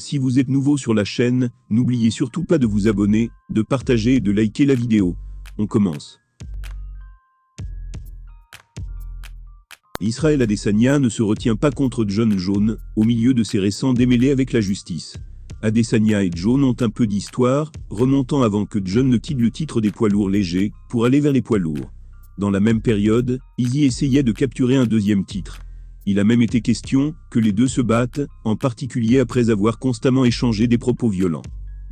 Si vous êtes nouveau sur la chaîne, n'oubliez surtout pas de vous abonner, de partager et de liker la vidéo. On commence. Israël Adesanya ne se retient pas contre Jon Jones, au milieu de ses récents démêlés avec la justice. Adesanya et Jones ont un peu d'histoire, remontant avant que Jon ne quitte le titre des poids lourds légers, pour aller vers les poids lourds. Dans la même période, Izzy essayait de capturer un deuxième titre. Il a même été question que les deux se battent, en particulier après avoir constamment échangé des propos violents.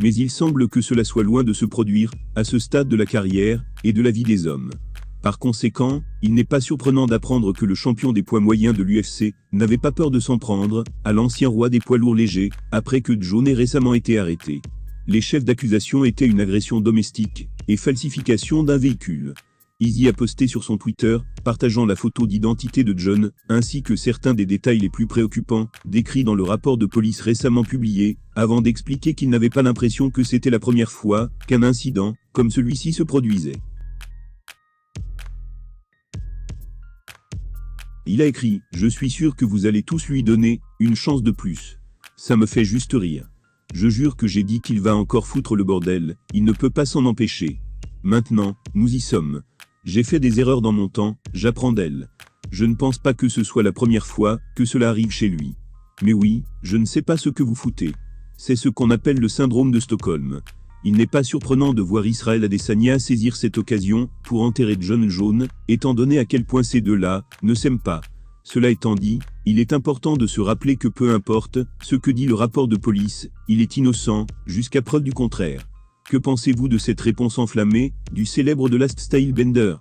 Mais il semble que cela soit loin de se produire, à ce stade de la carrière, et de la vie des hommes. Par conséquent, il n'est pas surprenant d'apprendre que le champion des poids moyens de l'UFC n'avait pas peur de s'en prendre à l'ancien roi des poids lourds légers, après que Jones ait récemment été arrêté. Les chefs d'accusation étaient une agression domestique et falsification d'un véhicule. Izzy a posté sur son Twitter, partageant la photo d'identité de Jon, ainsi que certains des détails les plus préoccupants, décrits dans le rapport de police récemment publié, avant d'expliquer qu'il n'avait pas l'impression que c'était la première fois qu'un incident comme celui-ci se produisait. Il a écrit « Je suis sûr que vous allez tous lui donner une chance de plus. Ça me fait juste rire. Je jure que j'ai dit qu'il va encore foutre le bordel, il ne peut pas s'en empêcher. Maintenant, nous y sommes. J'ai fait des erreurs dans mon temps, j'apprends d'elles. Je ne pense pas que ce soit la première fois que cela arrive chez lui. Mais oui, je ne sais pas ce que vous foutez. C'est ce qu'on appelle le syndrome de Stockholm. Il n'est pas surprenant de voir Israël Adesanya saisir cette occasion pour enterrer Jon Jones, étant donné à quel point ces deux-là ne s'aiment pas. Cela étant dit, il est important de se rappeler que peu importe ce que dit le rapport de police, il est innocent, jusqu'à preuve du contraire. Que pensez-vous de cette réponse enflammée du célèbre The Last Stylebender ?